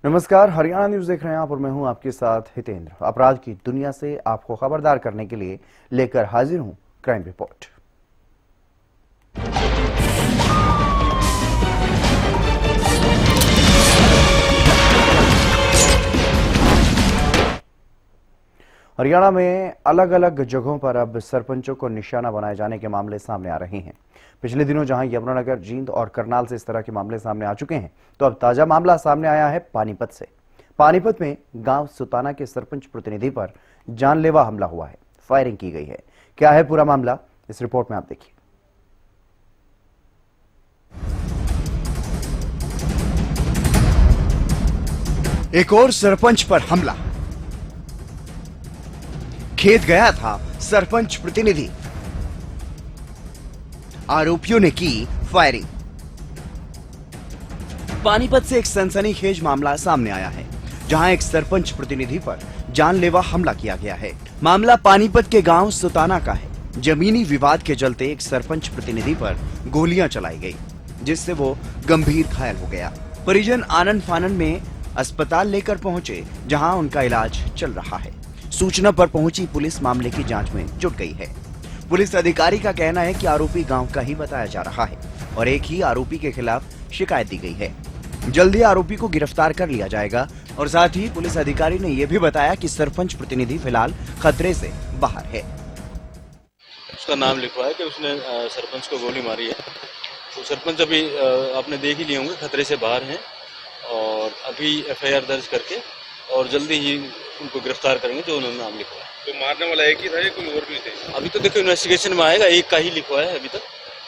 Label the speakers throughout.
Speaker 1: नमस्कार, हरियाणा न्यूज देख रहे हैं आप और मैं हूं आपके साथ हितेंद्र। अपराध की दुनिया से आपको खबरदार करने के लिए लेकर हाजिर हूं क्राइम रिपोर्ट। हरियाणा में अलग अलग जगहों पर अब सरपंचों को निशाना बनाए जाने के मामले सामने आ रहे हैं। पिछले दिनों जहां यमुनानगर, जींद और करनाल से इस तरह के मामले सामने आ चुके हैं, तो अब ताजा मामला सामने आया है पानीपत से। पानीपत में गांव सुताना के सरपंच प्रतिनिधि पर जानलेवा हमला हुआ है, फायरिंग की गई है। क्या है पूरा मामला, इस रिपोर्ट में आप देखिए।
Speaker 2: एक और सरपंच पर हमला। खेत गया था सरपंच प्रतिनिधि, आरोपियों ने की फायरिंग। पानीपत से एक सनसनीखेज मामला सामने आया है, जहां एक सरपंच प्रतिनिधि पर जानलेवा हमला किया गया है। मामला पानीपत के गांव सुताना का है। जमीनी विवाद के चलते एक सरपंच प्रतिनिधि पर गोलियां चलाई गई, जिससे वो गंभीर घायल हो गया। परिजन आनन फानन में अस्पताल लेकर पहुंचे, जहां उनका इलाज चल रहा है। सूचना पर पहुंची पुलिस मामले की जांच में जुट गई है। पुलिस अधिकारी का कहना है कि आरोपी गांव का ही बताया जा रहा है और एक ही आरोपी के खिलाफ शिकायत दी गई है। जल्दी आरोपी को गिरफ्तार कर लिया जाएगा। और साथ ही पुलिस अधिकारी ने यह भी बताया कि सरपंच प्रतिनिधि फिलहाल खतरे से बाहर है।
Speaker 3: उसका नाम लिखवाया कि उसने सरपंच को गोली मारी है। तो सरपंच अभी आपने देख ही लिए होंगे, खतरे से बाहर हैं और अभी एफआईआर दर्ज करके और जल्दी ही उनको गिरफ्तार करेंगे जो उन्होंने नाम लिखवाया।
Speaker 4: तो मारने वाला एक ही था या कोई और भी थे?
Speaker 3: अभी तो देखो इन्वेस्टिगेशन में आएगा, एक का ही लिखवाया है अभी तक।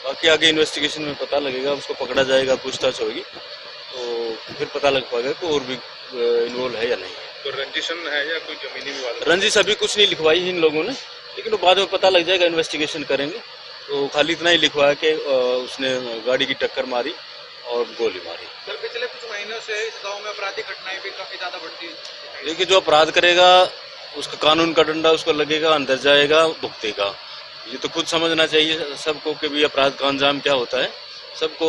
Speaker 3: बाकी आगे इन्वेस्टिगेशन में पता लगेगा, उसको पकड़ा जाएगा, पूछताछ होगी तो फिर पता लग पाएगा कि और भी इन्वॉल्व है या नहीं।
Speaker 4: तो रंजिशन है या कोई जमीनी विवाद?
Speaker 3: रंजिश अभी कुछ नहीं लिखवाई इन लोगों ने, लेकिन बाद में पता लग जाएगा, इन्वेस्टिगेशन करेंगे। तो खाली इतना ही लिखवाया कि उसने गाड़ी की टक्कर मारी और गोली मारी।
Speaker 4: सर, पिछले कुछ महीनों से इस गांव में आपराधिक घटनाएं भी काफी ज्यादा बढ़ती है।
Speaker 3: देखिए, जो अपराध करेगा उसका कानून का डंडा उसको लगेगा, अंदर जाएगा, भुगतेगा। ये तो खुद समझना चाहिए सबको कि भी अपराध का अंजाम क्या होता है। सबको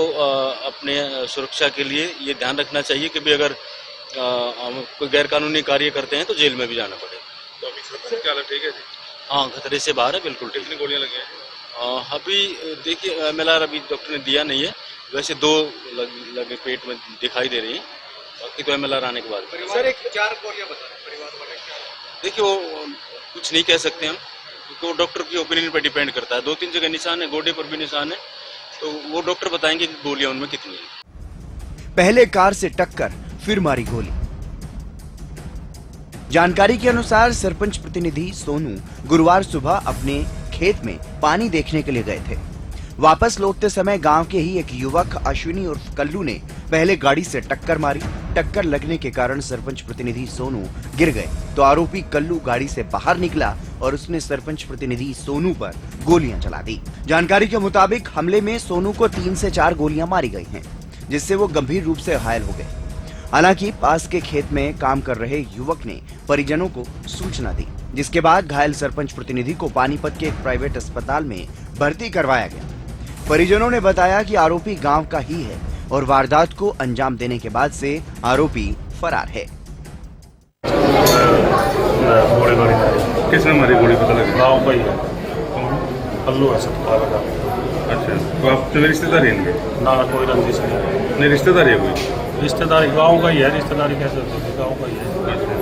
Speaker 3: अपने सुरक्षा के लिए ये ध्यान रखना चाहिए कि भी अगर हम कोई गैर कानूनी कार्य करते हैं तो जेल में भी जाना पड़ेगा।
Speaker 4: तो अभी सरपंच क्या हालत ठीक है जी?
Speaker 3: हाँ, खतरे से बाहर है, बिल्कुल ठीक।
Speaker 4: कितनी गोलियां लगी हैं?
Speaker 3: अभी देखिए एमएलआर अभी डॉक्टर ने दिया नहीं है, वैसे 2 लगे पेट में दिखाई दे रही है। बाकी तो एमएलआर आने के बाद।
Speaker 4: सर, एक 4 गोलियां बता रहे परिवार वाले क्या?
Speaker 3: देखिए, वो कुछ नहीं कह सकते हम, क्योंकि वो डॉक्टर की ओपिनियन पर डिपेंड करता है। 2-3 जगह निशान है, गोडे पर भी निशान है, तो वो डॉक्टर बताएंगे कि गोलियां उनमें कितनी है।
Speaker 2: पहले कार से टक्कर, फिर मारी गोली। जानकारी के अनुसार सरपंच प्रतिनिधि सोनू गुरुवार सुबह अपने खेत में पानी देखने के लिए गए थे। वापस लौटते समय गांव के ही एक युवक अश्विनी उर्फ कल्लू ने पहले गाड़ी से टक्कर मारी। टक्कर लगने के कारण सरपंच प्रतिनिधि सोनू गिर गए, तो आरोपी कल्लू गाड़ी से बाहर निकला और उसने सरपंच प्रतिनिधि सोनू पर गोलियां चला दी। जानकारी के मुताबिक हमले में सोनू को 3 से 4 गोलियां मारी गई हैं, जिससे वो गंभीर रूप से घायल हो गए। हालांकि पास के खेत में काम कर रहे युवक ने परिजनों को सूचना दी, जिसके बाद घायल सरपंच प्रतिनिधि को पानीपत के एक प्राइवेट अस्पताल में भर्ती करवाया गया। परिजनों ने बताया कि आरोपी गांव का ही है और वारदात को अंजाम देने के बाद से आरोपी फरार है।
Speaker 4: किसने मारी गोली पता लगा?
Speaker 5: गाँव का ही है, कल्लू है अस्पताल का।
Speaker 4: अच्छा, तो आप तो रिश्तेदार हैं इनके?
Speaker 5: ना कोई रंजिश नहीं,
Speaker 4: नहीं, रिश्तेदार है कोई?
Speaker 5: रिश्तेदारी गाँव का ही है। रिश्तेदारी कैसे होती है? गाँव का ही है।
Speaker 4: अच्छा,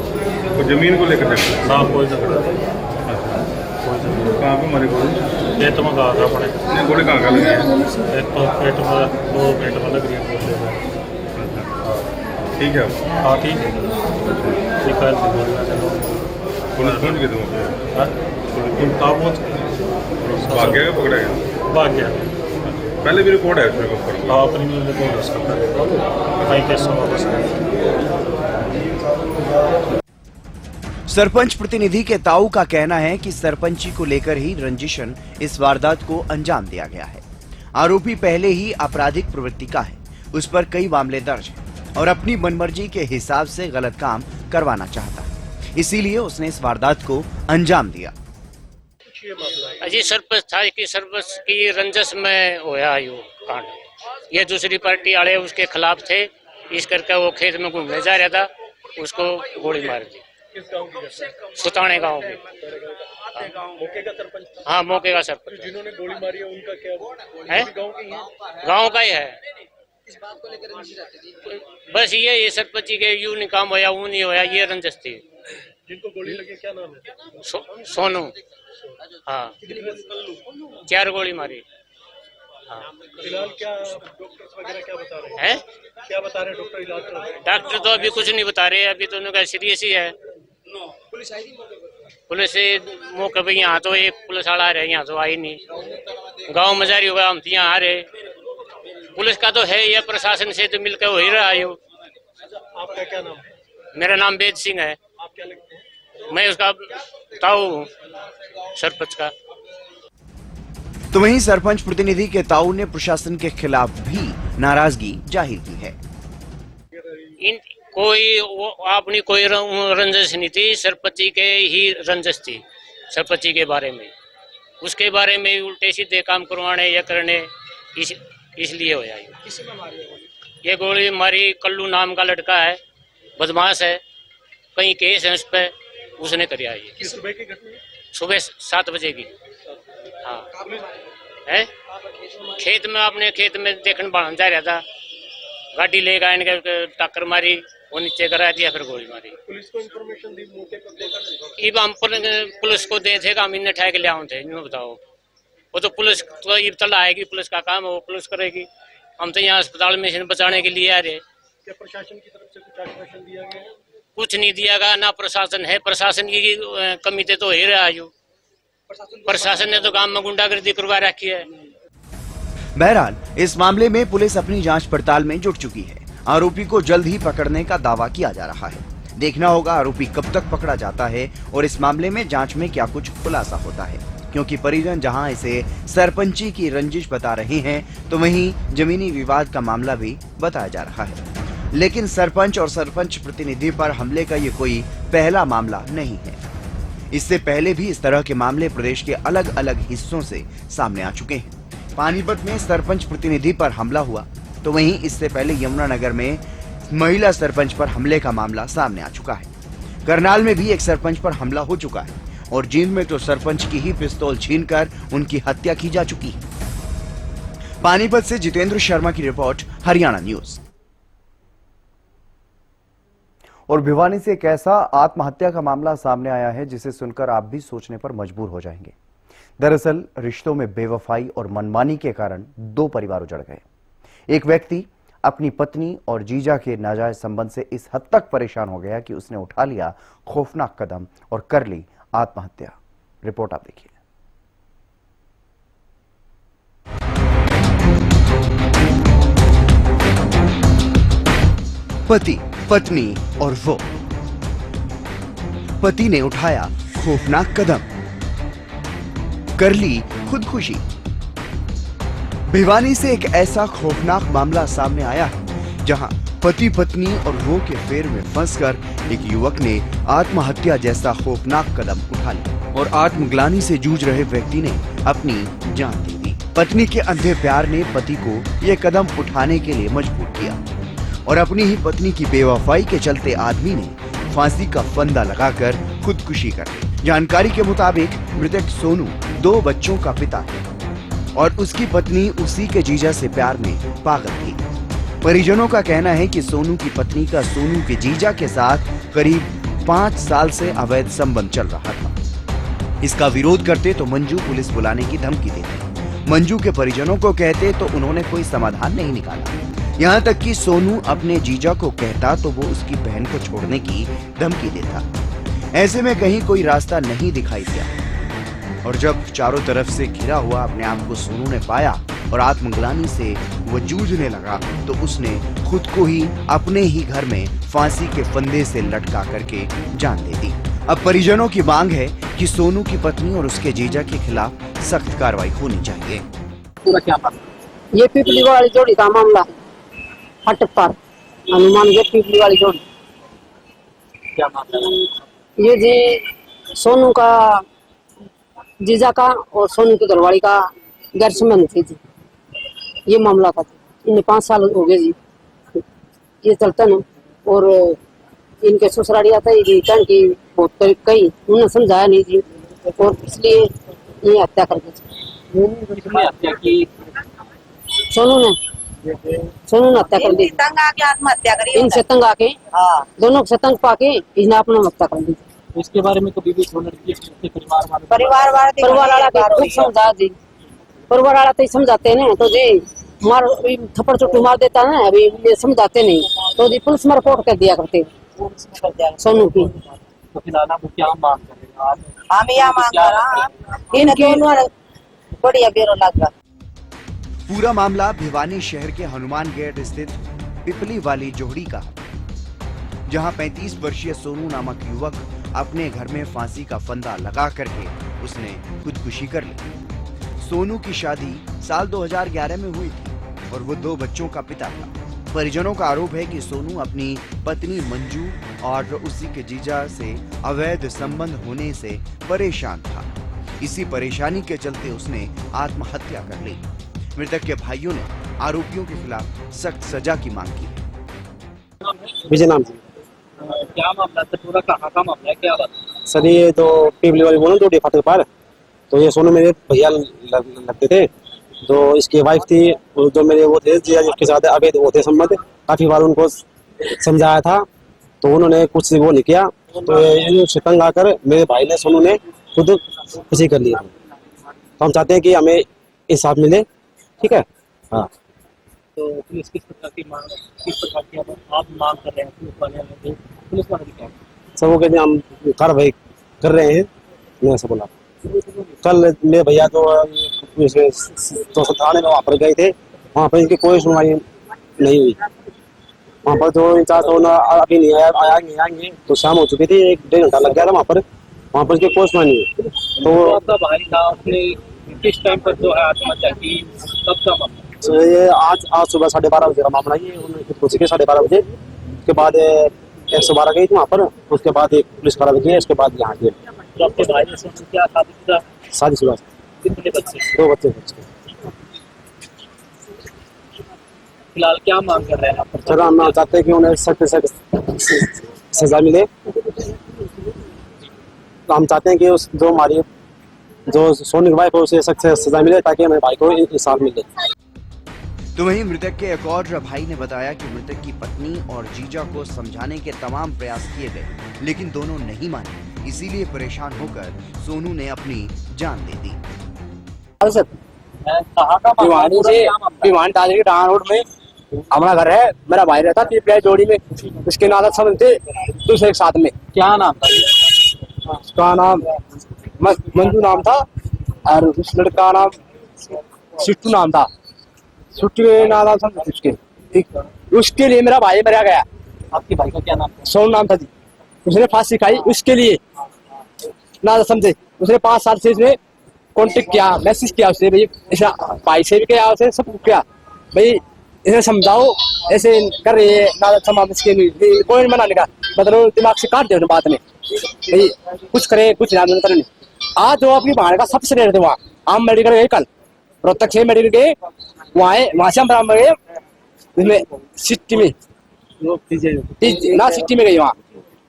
Speaker 4: तो जमीन को लेकर झगड़ा?
Speaker 5: ना कोई झगड़ा नहीं,
Speaker 4: अच्छा,
Speaker 5: कोई झगड़ा नहीं।
Speaker 4: कहाँ पे मारी गोली?
Speaker 5: खेत में कहा था अपने।
Speaker 4: नहीं, गोली कहाँ का लगी है?
Speaker 5: एक तो पेट में, 2 पेट में लग रही है गोली।
Speaker 4: ठीक है आप?
Speaker 5: हाँ ठीक है, शिकायत की गोली में चलो।
Speaker 4: पुलिस पहुँच गई तुम?
Speaker 5: हाँ, कहाँ पहुँच
Speaker 4: भाग गया, पकड़ा गया?
Speaker 5: भाग गया।
Speaker 4: पहले भी रिपोर्ट है उसके ऊपर?
Speaker 5: हाँ, अपनी मिलने को कहीं केसों वापस
Speaker 2: सरपंच प्रतिनिधि के ताऊ का कहना है कि सरपंची को लेकर ही रंजिशन इस वारदात को अंजाम दिया गया है। आरोपी पहले ही आपराधिक प्रवृत्ति का है, उस पर कई मामले दर्ज हैं और अपनी मनमर्जी के हिसाब से गलत काम करवाना चाहता है, इसीलिए उसने इस वारदात को अंजाम दिया।
Speaker 6: अजी सरपंच था कि सरपंच की रंजस में होया यो कांड। ये दूसरी पार्टी वाले उसके खिलाफ थे, इस करके वो खेत में घूमने जा रहा था। उसको गोली मार दी।
Speaker 5: किस गांव की घटना है?
Speaker 6: सुताने गांव में।
Speaker 5: मौके का सरपंच
Speaker 6: हाँ, मौके का सरपंच
Speaker 5: जिन्होंने गोली मारी है उनका क्या
Speaker 6: है,
Speaker 5: गांव के ही है?
Speaker 6: गांव का ही है। बस ये सरपंच के यू नहीं काम होया, वो नहीं होया, ये रंजस थी।
Speaker 5: जिनको गोली लगी क्या नाम है?
Speaker 6: सोनू। हाँ, 4 गोली मारी। हाँ।
Speaker 5: फिलहाल क्या डॉक्टर्स वगैरह क्या बता रहे
Speaker 6: है?
Speaker 5: क्या बता रहे हैं डॉक्टर? इलाज चल रहा है?
Speaker 6: डॉक्टर तो अभी कुछ नहीं बता रहे, अभी तो उनका सीरियस ही है। पुलिस मौके पे यहाँ तो एक पुलिस वाला आ रहा है, यहाँ तो आई नहीं। गांव में जारी होगा, हम तो यहाँ आ रहे। पुलिस का तो है, या प्रशासन से तो मिलकर हो ही रहा है।
Speaker 5: आपका क्या नाम है?
Speaker 6: मेरा नाम वेद सिंह है।
Speaker 5: आप क्या लगते हैं?
Speaker 6: मैं उसका ताऊ हूँ, सरपंच का।
Speaker 2: तो वहीं सरपंच प्रतिनिधि के ताऊ ने प्रशासन के खिलाफ भी नाराजगी जाहिर की है।
Speaker 6: इन कोई वो अपनी कोई रंजस नहीं थी, सरपंची के ही रंजस थी। सरपंची के बारे में, उसके बारे में उल्टे सीधे काम करवाने या करने, इसलिए हो जाए। ये गोली मारी कल्लू नाम का लड़का है, बदमाश है, कहीं केस है उस पर, उसने करिया ये।
Speaker 5: सुबह की घटना है?
Speaker 6: सुबह 7 बजे की। हाँ है, खेत में, अपने खेत में देखने बाहर जा रहा था, गाड़ी ले गए, इनके टक्कर मारी, वो नीचे करा दिया, फिर गोली मारी।
Speaker 5: पुलिस को इन्फॉर्मेशन दी मौके पर देखा?
Speaker 6: इब हम पुलिस को दे थे, हम इन्हें ठहर के ले आए थे। इन्हें बताओ, वो तो पुलिस तो इब तला आएगी, पुलिस का काम है, वो पुलिस करेगी। हम तो यहाँ अस्पताल में इन्हें बचाने के लिए आ रहे।
Speaker 5: क्या प्रशासन की तरफ से कुछ आश्वासन दिया गया?
Speaker 6: कुछ नहीं दिया गया, ना प्रशासन है। प्रशासन की कमी तो हो ही रहा है। प्रशासन ने तो काम में गुंडागर्दी करवा रखी है।
Speaker 2: बहरहाल इस मामले में पुलिस अपनी जांच पड़ताल में जुट चुकी है। आरोपी को जल्द ही पकड़ने का दावा किया जा रहा है। देखना होगा आरोपी कब तक पकड़ा जाता है और इस मामले में जांच में क्या कुछ खुलासा होता है, क्योंकि परिजन जहां इसे सरपंची की रंजिश बता रहे हैं, तो वहीं जमीनी विवाद का मामला भी बताया जा रहा है। लेकिन सरपंच और सरपंच प्रतिनिधि पर हमले का ये कोई पहला मामला नहीं है। इससे पहले भी इस तरह के मामले प्रदेश के अलग अलग हिस्सों से सामने आ चुके हैं। पानीपत में सरपंच प्रतिनिधि पर हमला हुआ, तो वहीं इससे पहले यमुनानगर में महिला सरपंच पर हमले का मामला सामने आ चुका है। करनाल में भी एक सरपंच पर हमला हो चुका है और जींद में तो सरपंच की ही पिस्तौल छीनकर उनकी हत्या की जा चुकी है। पानीपत से जितेंद्र शर्मा की रिपोर्ट, हरियाणा न्यूज।
Speaker 1: और भिवानी से एक ऐसा आत्महत्या का मामला सामने आया है जिसे सुनकर आप भी सोचने पर मजबूर हो जाएंगे। दरअसल रिश्तों में बेवफाई और मनमानी के कारण 2 परिवार उजड़ गए। एक व्यक्ति अपनी पत्नी और जीजा के नाजायज संबंध से इस हद तक परेशान हो गया कि उसने उठा लिया खौफनाक कदम और कर ली आत्महत्या। रिपोर्ट आप देखिए।
Speaker 2: पति, पत्नी और वो। पति ने उठाया खौफनाक कदम, कर ली खुदकुशी। भिवानी से एक ऐसा खौफनाक मामला सामने आया है जहां पति पत्नी और वो के फेर में फंसकर एक युवक ने आत्महत्या जैसा खौफनाक कदम उठा लिया और आत्मग्लानि से जूझ रहे व्यक्ति ने अपनी जान दे दी। पत्नी के अंधे प्यार ने पति को यह कदम उठाने के लिए मजबूर किया और अपनी ही पत्नी की बेवफाई के चलते आदमी ने फांसी का फंदा लगाकर खुदकुशी कर ली। जानकारी के मुताबिक मृतक सोनू 2 बच्चों का पिता है और उसकी पत्नी उसी के जीजा से प्यार में पागल थी। परिजनों का कहना है कि सोनू की पत्नी का सोनू के जीजा के साथ करीब 5 साल से अवैध संबंध चल रहा था। इसका विरोध करते तो मंजू पुलिस बुलाने की धमकी देते। मंजू के परिजनों को कहते तो उन्होंने कोई समाधान नहीं निकाला। यहाँ तक कि सोनू अपने जीजा को कहता तो वो उसकी बहन को छोड़ने की धमकी देता। ऐसे में कहीं कोई रास्ता नहीं दिखाई दिया और जब चारों तरफ से घिरा हुआ अपने आप को सोनू ने पाया और आत्मग्लानि से वो जूझने लगा तो उसने खुद को ही अपने ही घर में फांसी के फंदे से लटका करके जान दे दी। अब परिजनों की मांग है कि सोनू की पत्नी और उसके जीजा के खिलाफ सख्त कार्रवाई होनी चाहिए।
Speaker 7: ये पिपली वाली जोड़ी का मामला है। हट पर हनुमान गेट पिपली वाली जोड़ी।
Speaker 8: क्या मामला?
Speaker 7: ये जी सोनू का जीजा का और सोनू की घरवाली का गैर संबंध थी जी। ये मामला था। इन्हें 5 साल हो गए जी ये चलता ना। और इनके ससुराली आता है जी कहन की बहुत कई उन्होंने समझाया नहीं जी और इसलिए ये हत्या कर दी।
Speaker 8: किसने हत्या की?
Speaker 7: सोनू ने हत्या कर दी।
Speaker 9: तंग आके आत्महत्या करी।
Speaker 7: इनसे तंग आके दोनों से तंग पाके इसने अपना हत्या कर दी।
Speaker 8: इसके बारे में कभी भी लड़की अपने
Speaker 9: परिवार
Speaker 7: वाला खूब समझा जी, परिवार वाला तो समझाते हैं तो जी मार थप्पड़ चोटी मार देता है, अभी ये समझाते नहीं तो जी पुलिस में रिपोर्ट कर दिया करते सोनू की।
Speaker 8: तो फिलहाल आप क्या मांग कर रहे हैं?
Speaker 9: हम यह मांग कर रहे हैं इनकी बढ़िया बेरो लगा।
Speaker 2: पूरा मामला भिवानी शहर के हनुमान गेट स्थित पिपली वाली जोहड़ी का, जहां 35 वर्षीय सोनू नामक युवक अपने घर में फांसी का फंदा लगा करके उसने खुदकुशी कर ली। सोनू की शादी साल 2011 में हुई थी और वो 2 बच्चों का पिता था। परिजनों का आरोप है कि सोनू अपनी पत्नी मंजू और उसी के जीजा से अवैध संबंध होने से परेशान था। इसी परेशानी के चलते उसने आत्महत्या कर ली। मृतक के भाइयों ने आरोपियों के खिलाफ सख्त सजा की मांग की।
Speaker 10: विजय नाम से।
Speaker 8: क्या मामला था? पूरा कहाँ का मामला है? क्या बात?
Speaker 10: सर ये तो पिपली वाली बोलो दो फाटक पार, तो ये सोनू मेरे भैया लगते थे। तो इसकी वाइफ थी जो मेरे वो थे जिया जिसके साथ अवैध वो थे संबंध। काफी बार उनको समझाया था तो उन्होंने कुछ वो नहीं किया, तो तंग आकर मेरे भाई ने सोनू ने खुद खुशी कर लिया। तो हम चाहते हैं कि हमें इंसाफ मिले। ठीक है। हाँ,
Speaker 8: तो पुलिस किस प्रकार की आप मांग कर रहे हैं? पुलिस वाले क्या
Speaker 10: सब वो कहते हैं हम कार्रवाई कर रहे हैं। मैं ऐसा बोला। कल मेरे भैया तो थाने में वहाँ पर गए थे, वहाँ पर इनकी कोई सुनवाई नहीं हुई। वहाँ पर जो इंचार्ज तो अभी नहीं आएंगे तो शाम हो चुकी थी, 1-1.5 घंटा लग गया था वहाँ पर इसकी कोई सुनवाई नहीं हुई।
Speaker 8: तो आपका भाई था, उसने किस टाइम पर जो है आत्महत्या की? कब का मामला?
Speaker 10: तो ये आज सुबह 12:30 बजे का मामला। ये उन्होंने खुदकुशी की 12:30 बजे। उसके बाद 112 गई थी वहाँ पर, उसके बाद एक पुलिस कार्रवाई की, उसके बाद यहाँ की।
Speaker 8: तो आपके भाई ने क्या
Speaker 10: शादीशुदा?
Speaker 8: कितने बच्चे?
Speaker 10: 2 बच्चे।
Speaker 8: फिलहाल क्या मांग कर रहे हैं आप?
Speaker 10: सर हम चाहते हैं कि उन्हें सख्त से सख्त सजा मिले। तो हम चाहते हैं कि उस जो हमारी जो सोनू की वाइफ है उसे सख्त से सजा मिले ताकि हमारे भाई को इंसाफ मिले।
Speaker 2: तो वहीं मृतक के एक और भाई ने बताया कि मृतक की पत्नी और जीजा को समझाने के तमाम प्रयास किए गए, लेकिन दोनों नहीं माने। इसीलिए परेशान होकर सोनू ने अपनी जान दे दी।
Speaker 10: भिवानी से भिवानी ताजरी टाउन रोड में हमारा घर है। मेरा भाई रहता पीपली जोड़ी में, उसके नाम समझते दूसरे साथ में।
Speaker 8: क्या नाम था?
Speaker 10: उसका नाम मंजू नाम था और उस लड़का का नाम सिट्टू नाम था। सिट्टू नाम समझते उसके। ठीक, उसके लिए मेरा भाई मरा गया।
Speaker 8: आपके भाई का क्या नाम था?
Speaker 10: सोनू नाम था जी। उसने फांसी खाई उसके लिए ना समझे। उसने 5 साल से इसने कॉन्टेक्ट किया, मैसेज किया उससे, भाई ऐसा भाई से भी किया, उसे सब किया, भाई इसे समझाओ ऐसे कर रही है ना समाज के लिए। कोई मनाने का मतलब दिमाग से काट दे बात में, भाई कुछ करे कुछ ना करे। आज जो अपनी भाड़ का सबसे रेट थे वहाँ हम मेडिकल गए, कल रोहतक से मेडिकल गए, वहाँ से हम बराबर गए इसमें सिटी में ना सिटी में गए। वहाँ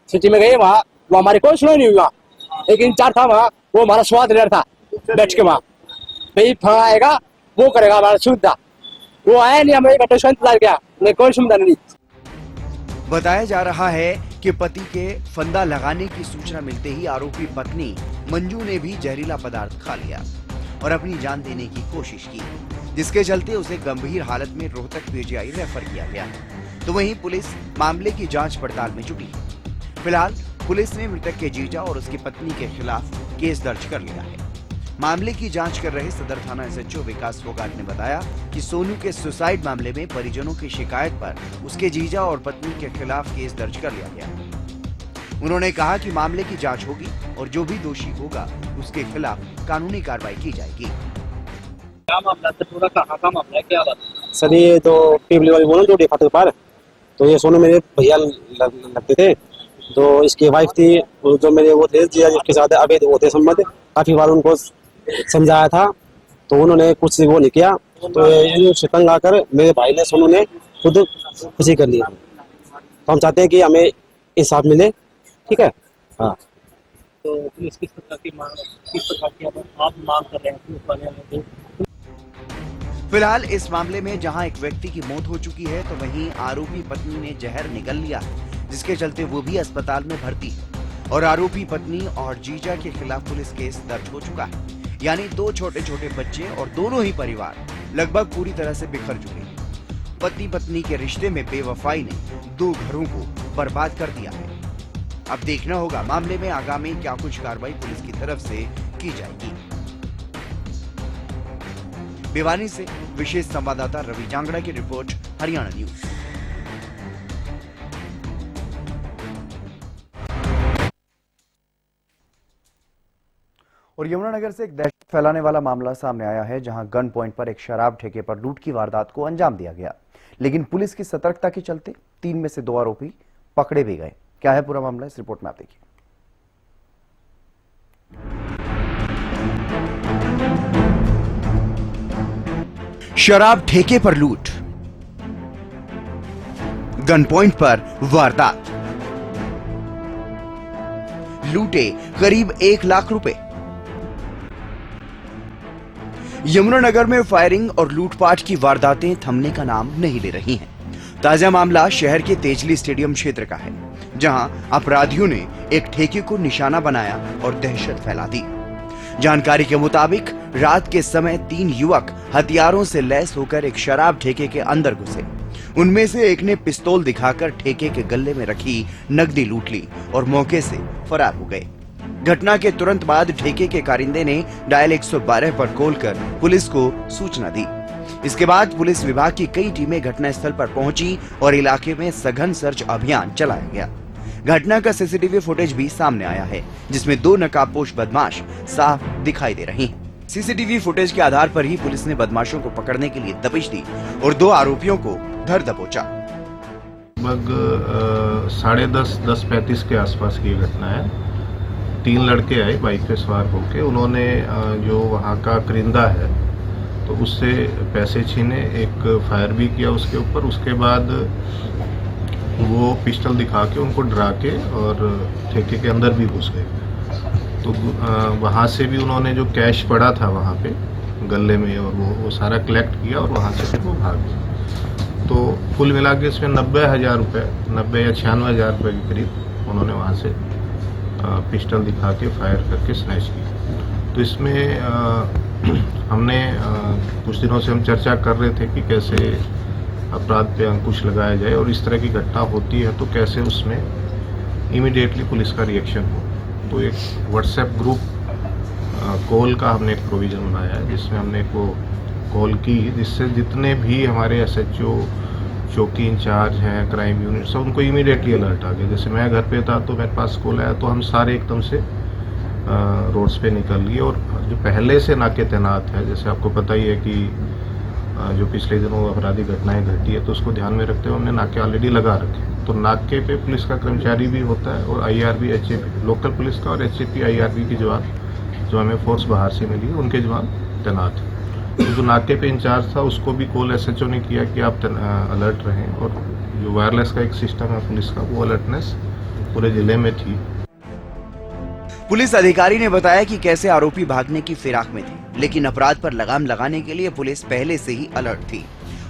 Speaker 10: सिटी में गए, वहाँ हमारी कोई सुनाई नहीं हुई। वहाँ एक इंचार्ज था वहाँ, वो हमारा स्वाद ले रहा था बैठ के वहाँ, भाई फला आएगा वो करेगा हमारा सुविधा। वो आया नहीं, हमें बैठे इंतजार किया, नहीं कोई सुविधा नहीं।
Speaker 2: बताया जा रहा है कि पति के फंदा लगाने की सूचना मिलते ही आरोपी पत्नी मंजू ने भी जहरीला पदार्थ खा लिया और अपनी जान देने की कोशिश की, जिसके चलते उसे गंभीर हालत में रोहतक पीजीआई रेफर किया गया। तो वहीं पुलिस मामले की जांच पड़ताल में जुटी। फिलहाल पुलिस ने मृतक के जीजा और उसकी पत्नी के खिलाफ केस दर्ज कर लिया है। मामले की जांच कर रहे सदर थाना एसएचओ विकास फोगाट ने बताया कि सोनू के सुसाइड मामले में परिजनों की शिकायत पर उसके जीजा और पत्नी के खिलाफ केस दर्ज कर लिया गया। उन्होंने कहा कि मामले की जांच होगी और जो भी दोषी होगा उसके खिलाफ कानूनी कार्रवाई की जाएगी।
Speaker 8: क्या मामला था? पूरा कहाँ का मामला है? क्या बात?
Speaker 10: सर ये तो पिपली वाली बोलो दो फाटक पार, तो ये सोनू मेरे भैया लगते थे। तो इसकी वाइफ थी जो मेरे वो थे जिया जिसके साथ अवैध वो थे संबंध। काफी बार उनको समझाया था तो उन्होंने कुछ वो नहीं किया, तो तंग आकर मेरे भाई ने सोनू ने खुद खुशी कर ली। तो हम चाहते हैं कि हमें इंसाफ मिले, ठीक है। हाँ,
Speaker 8: तो पुलिस किस प्रकार की आप मांग कर रहे हैं पुलिस वाले ने?
Speaker 2: फिलहाल इस मामले में जहां एक व्यक्ति की मौत हो चुकी है तो वहीं आरोपी पत्नी ने जहर निगल लिया है, जिसके चलते वो भी अस्पताल में भर्ती है और आरोपी पत्नी और जीजा के खिलाफ पुलिस केस दर्ज हो चुका है। यानी दो छोटे छोटे बच्चे और दोनों ही परिवार लगभग पूरी तरह से बिखर चुके हैं। पति पत्नी के रिश्ते में बेवफाई ने दो घरों को बर्बाद कर दिया है। अब देखना होगा मामले में आगामी क्या कुछ कार्रवाई पुलिस की तरफ से की जाएगी। भिवानी से विशेष संवाददाता रवि जांगड़ा की रिपोर्ट, हरियाणा न्यूज।
Speaker 1: और यमुनानगर से एक दहशत फैलाने वाला मामला सामने आया है, जहां गन पॉइंट पर एक शराब ठेके पर लूट की वारदात को अंजाम दिया गया, लेकिन पुलिस की सतर्कता के चलते 3 में से 2 आरोपी पकड़े भी गए। क्या है पूरा मामला, इस रिपोर्ट में आप देखिए।
Speaker 2: शराब ठेके पर लूट, गन पॉइंट पर वारदात, लूटे करीब 1 लाख रुपए। यमुनानगर में फायरिंग और लूटपाट की वारदातें थमने का नाम नहीं ले रही हैं। ताजा मामला शहर के तेजली स्टेडियम क्षेत्र का है, जहां अपराधियों ने एक ठेके को निशाना बनाया और दहशत फैला दी। जानकारी के मुताबिक रात के समय 3 युवक हथियारों से लैस होकर एक शराब ठेके के अंदर घुसे। उनमें से एक ने पिस्तौल दिखाकर ठेके के गल्ले में रखी नकदी लूट ली और मौके से फरार हो गए। घटना के तुरंत बाद ठेके के कारिंदे ने डायल 112 पर कॉल कर पुलिस को सूचना दी। इसके बाद पुलिस विभाग की कई टीमें घटनास्थल पर पहुंची और इलाके में सघन सर्च अभियान चलाया गया। घटना का सीसीटीवी फुटेज भी सामने आया है, जिसमें 2 नकाबपोश बदमाश साफ दिखाई दे रहे हैं। सीसीटीवी फुटेज के आधार पर ही पुलिस ने बदमाशों को पकड़ने के लिए दबिश दी और 2 आरोपियों को धर दबोचा।
Speaker 11: लगभग 10:30 के आसपास की घटना है। 3 लड़के आए बाइक पे सवार होके, उन्होंने जो वहाँ का करिंदा है तो उससे पैसे छीने, एक फायर भी किया उसके ऊपर। उसके बाद वो पिस्टल दिखा के उनको डरा के और ठेके के अंदर भी घुस गए। तो वहाँ से भी उन्होंने जो कैश पड़ा था वहाँ पे गले में और वो सारा कलेक्ट किया और वहाँ से फिर वो भाग गए। तो कुल मिला के इसमें 90,000 रुपये, 90 या 96,000 रुपये के करीब उन्होंने वहाँ से पिस्टल दिखा के फायर करके स्नैच की। तो इसमें हमने कुछ दिनों से हम चर्चा कर रहे थे कि कैसे अपराध पे अंकुश लगाया जाए और इस तरह की घटना होती है तो कैसे उसमें इमीडिएटली पुलिस का रिएक्शन हो। तो एक व्हाट्सएप ग्रुप कॉल का हमने एक प्रोविज़न बनाया है, जिसमें हमने को कॉल की, जिससे जितने भी हमारे SHO, चौकी इंचार्ज हैं, क्राइम यूनिट, सब उनको इमीडिएटली अलर्ट आ गया। जैसे मैं घर पे था तो मेरे पास कॉल आया तो हम सारे एकदम से रोड्स पे निकल लिए। और जो पहले से नाके तैनात है, जैसे आपको पता ही है कि जो पिछले दिनों अपराधी घटनाएं घटी है तो उसको ध्यान में रखते हुए हमने नाके ऑलरेडी लगा रखे। तो नाके पे पुलिस का कर्मचारी भी होता है और IRB, HAP, लोकल पुलिस का और HAP, IRB की जवान जो हमें फोर्स बाहर से मिली है उनके जवान तैनात है। तो जो नाके पे इंचार्ज था उसको भी कॉल SHO ने किया कि आप अलर्ट रहें, और जो वायरलेस का एक सिस्टम है पुलिस का, वो अलर्टनेस पूरे जिले में थी।
Speaker 2: पुलिस अधिकारी ने बताया कि कैसे आरोपी भागने की फिराक में थे, लेकिन अपराध पर लगाम लगाने के लिए पुलिस पहले से ही अलर्ट थी।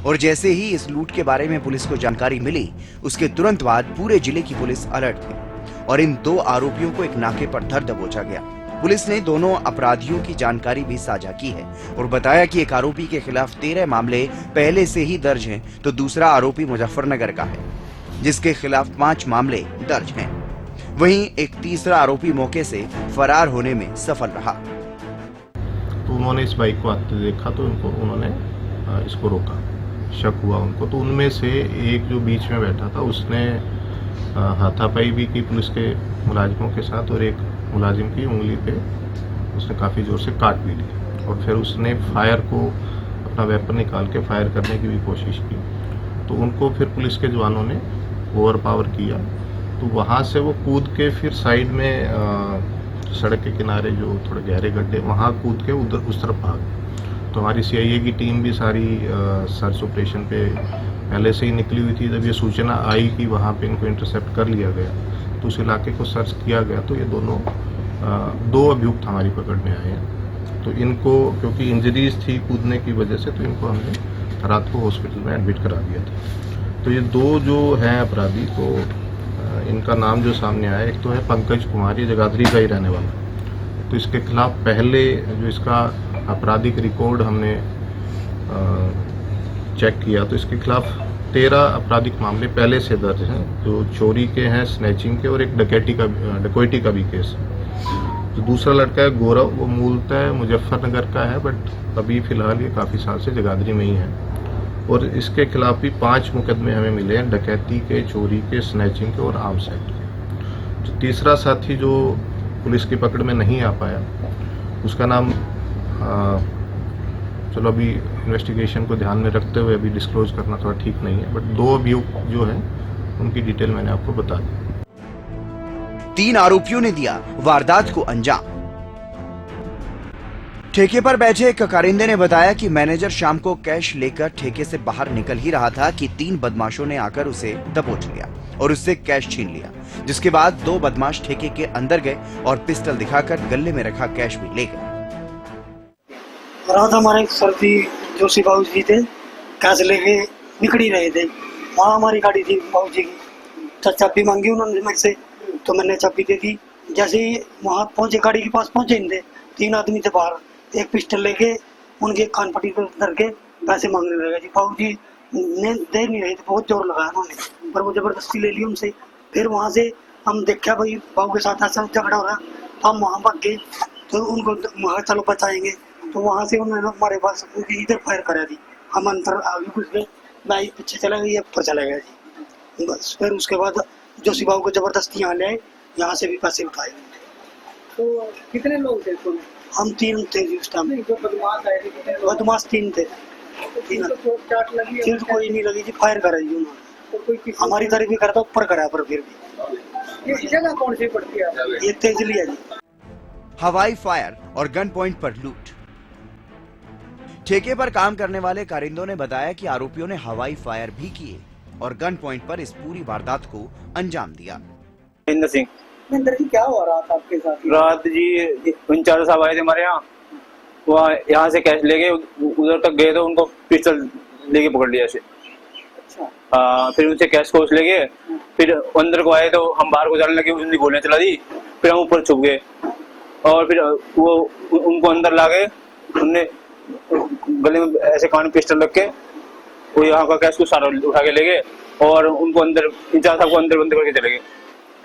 Speaker 2: और जैसे ही इस लूट के बारे में पुलिस को जानकारी मिली, उसके तुरंत बाद पूरे जिले की पुलिस अलर्ट थी और इन 2 आरोपियों को एक नाके पर धर दबोचा गया। पुलिस ने दोनों अपराधियों की जानकारी भी साझा की है और बताया कि एक आरोपी के खिलाफ 13 मामले पहले से ही दर्ज हैं, तो दूसरा आरोपी मुजफ्फरनगर का है, जिसके खिलाफ 5 मामले दर्ज हैं। वहीं एक तीसरा आरोपी मौके से फरार होने में सफल रहा।
Speaker 11: तो उन्होंने इस बाइक को आते देखा तो उन्होंने इसको रोका, शक हुआ उनको। तो उनमें से एक जो बीच में बैठा था उसने हाथापाई भी की पुलिस के मुलाजिमों के साथ, और एक मुलाजिम की उंगली पे उसने काफ़ी ज़ोर से काट भी ली। और फिर उसने फायर को अपना वेपन निकाल के फायर करने की भी कोशिश की। तो उनको फिर पुलिस के जवानों ने ओवर पावर किया। तो वहाँ से वो कूद के फिर साइड में सड़क के किनारे जो थोड़े गहरे गड्ढे, वहाँ कूद के उधर उस तरफ भाग। तो हमारी CIA की टीम भी सारी सर्च ऑपरेशन पे पहले से ही निकली हुई थी। जब ये सूचना आई कि वहाँ पे इनको इंटरसेप्ट कर लिया गया तो उस इलाके को सर्च किया गया तो ये दोनों दो अभियुक्त हमारी पकड़ में आए हैं। तो इनको क्योंकि इंजरीज थी कूदने की वजह से, तो इनको हमने रात को हॉस्पिटल में एडमिट करा दिया था। तो ये दो जो हैं अपराधी, तो इनका नाम जो सामने आया, एक तो है पंकज कुमार, ये जगाधरी का ही रहने वाला। तो इसके खिलाफ पहले जो इसका आपराधिक रिकॉर्ड हमने चेक किया तो इसके खिलाफ 13 आपराधिक मामले पहले से दर्ज हैं, जो चोरी के हैं, स्नैचिंग के, और एक डकैती का भी केस। तो दूसरा लड़का है गौरव, वो मूलतः मुजफ्फरनगर का है, बट अभी फिलहाल ये काफ़ी साल से जगाधरी में ही है। और इसके खिलाफ भी 5 मुकदमे हमें मिले हैं, डकैती के, चोरी के, स्नैचिंग के और आर्म्स एक्ट के। जो तीसरा साथी जो पुलिस की पकड़ में नहीं आ पाया, उसका नाम चलो अभी इन्वेस्टिगेशन को ध्यान में रखते हुए अभी डिस्क्लोज करना थोड़ा ठीक नहीं है, बट 2 अभियुक्त जो है उनकी डिटेल मैंने आपको बता दी।
Speaker 2: 3 आरोपियों ने दिया वारदात को अंजाम। ठेके पर बैठे एक कारिंदे ने बताया कि मैनेजर शाम को कैश लेकर ठेके से बाहर निकल ही रहा था कि 3 बदमाशों ने आकर उसे दबोच लिया और उससे कैश छीन लिया, जिसके बाद 2 बदमाश ठेके के अंदर गए और पिस्टल दिखाकर गले में रखा कैश भी ले गए।
Speaker 12: रात हमारे सर्दी जोशी बाबू जी थे, कैश लेके निकल ही रहे थे। वहाँ हमारी गाड़ी थी बाबू जी की, चाबी मांगी उन्होंने मेरे से, तो मैंने चाबी दे दी। जैसे ही वहाँ पहुंचे, गाड़ी के पास पहुंचे इन थे 3 आदमी थे बाहर, एक पिस्टल लेके उनके कान पट्टी पर करके पैसे मांगने लगे जी। बाबू जी ने दे नहीं रहे थे, बहुत जोर लगाया उन्होंने, पर वो जबरदस्ती ले ली उनसे। फिर वहाँ से हम देखा भाई बाबू के साथ ऐसा झगड़ा हो रहा, हम वहाँ भाग गए, तो उनको वहाँ चलो बचाएंगे। तो वहाँ से उन्होंने हमारे पास इधर फायर करा दी, हम अंदर आगे घुस गए, मैं पीछे चला गया, ऊपर चला गया जी। बस फिर उसके बाद जोशी बाबू को जबरदस्ती यहाँ ले आए, यहाँ से भी पैसे उठाए।
Speaker 4: तो कितने लोग थे तुम?
Speaker 12: हम 3 थे जी उस टाइम।
Speaker 4: जो बदमाश आए थे कितने?
Speaker 12: बदमाश 3 थे।
Speaker 4: तो चोट लगी?
Speaker 12: चोट कोई नहीं लगी जी, फायर करा जी उन्होंने।
Speaker 4: तो कोई
Speaker 12: हमारी तरफ भी करता, ऊपर करा, पर फिर भी।
Speaker 4: ये जगह कौन सी पड़ती है?
Speaker 12: ये तेजली है जी।
Speaker 2: हवाई फायर और गन पॉइंट पर लूट। ठेके पर काम करने वाले कारिंदों ने बताया कि आरोपियों ने हवाई फायर भी किए और गन पॉइंट पर इस पूरी वारदात को अंजाम दिया।
Speaker 8: महेंद्र सिंह।
Speaker 4: महेंद्र जी, क्या हुआ रात आपके साथ?
Speaker 8: रात जी 49 साहब आए थे हमारे यहाँ, वहाँ यहाँ से कैश लेके उधर तक गए तो उनको पिस्टल लेके पकड़ लिया ऐसे।
Speaker 4: अच्छा।
Speaker 8: फिर उनसे कैश कोश लेके फिर अंदर को आए तो हम बाहर को जाने लगे, उन्होंने गोलियां चला दी, फिर हम ऊपर छुप गए और फिर वो उनको अंदर ला गए, उनने गले में ऐसे कान में पिस्टल रख के वो यहाँ का कैश को सारा उठा के ले गए और उनको अंदर 49 साहब को अंदर बंद करके चले गए।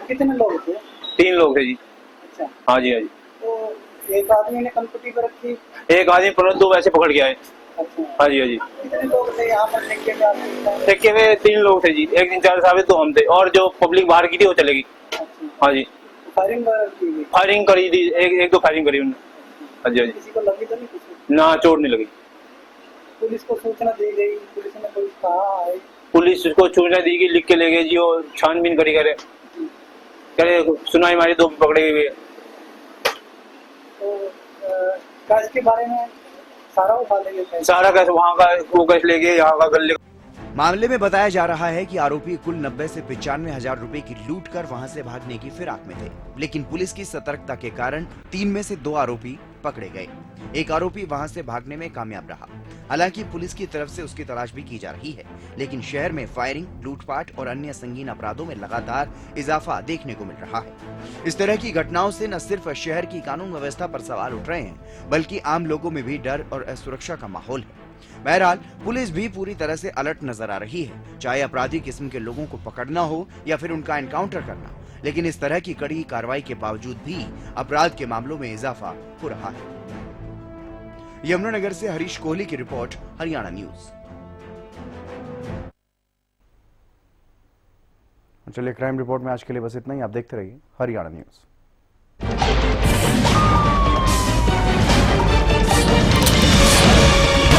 Speaker 4: कितने लोग थे?
Speaker 8: 3 लोग थे जी।
Speaker 4: अच्छा।
Speaker 8: हाँ जी, हाँ जी।
Speaker 4: तो एक आदमी ने कनपट्टी पर रखी,
Speaker 8: एक आदमी पर 2 वैसे पकड़ के आए।
Speaker 4: अच्छा।
Speaker 8: हाँ जी, हाँ जी।
Speaker 4: कितने लोग थे यहाँ पर ठेके में?
Speaker 8: ठेके में 3 लोग थे जी, एक 49 साहब 2 हम थे और जो पब्लिक बाहर की थी वो चले गई।
Speaker 4: अच्छा।
Speaker 8: हाँ जी। फायरिंग करी थी, एक 2 फायरिंग करी उन्होंने। हाँ जी, हाँ जी।
Speaker 4: किसी को लगी तो नहीं? कुछ
Speaker 8: ना, चोट नहीं लगी।
Speaker 4: पुलिस को सूचना दी गई, पुलिस ने कोई कहा है?
Speaker 8: पुलिस को सूचना दी गई, लिख के ले गए जी, वो छानबीन करी करे सुनाई मारी, 2 पकड़े हुए।
Speaker 4: तो कैश के बारे में सारा उठा ले गए?
Speaker 8: सारा कैश वहाँ का वो कैश ले गए, यहाँ का गले।
Speaker 2: मामले में बताया जा रहा है कि आरोपी कुल 90 से 95,000 रुपए की लूट कर वहां से भागने की फिराक में थे, लेकिन पुलिस की सतर्कता के कारण 3 में से 2 आरोपी पकड़े गए। एक आरोपी वहां से भागने में कामयाब रहा। हालांकि पुलिस की तरफ से उसकी तलाश भी की जा रही है, लेकिन शहर में फायरिंग, लूटपाट और अन्य संगीन अपराधों में लगातार इजाफा देखने को मिल रहा है। इस तरह की घटनाओं से न सिर्फ शहर की कानून व्यवस्था पर सवाल उठ रहे हैं, बल्कि आम लोगों में भी डर और असुरक्षा का माहौल है। बहरहाल पुलिस भी पूरी तरह से अलर्ट नजर आ रही है, चाहे अपराधी किस्म के लोगों को पकड़ना हो या फिर उनका एनकाउंटर करना। लेकिन इस तरह की कड़ी कार्रवाई के बावजूद भी अपराध के मामलों में इजाफा हो रहा है। यमुनानगर से हरीश कोहली की रिपोर्ट, हरियाणा न्यूज।
Speaker 1: चलिए, क्राइम रिपोर्ट में आज के लिए बस इतना ही। आप देखते रहिए हरियाणा न्यूज।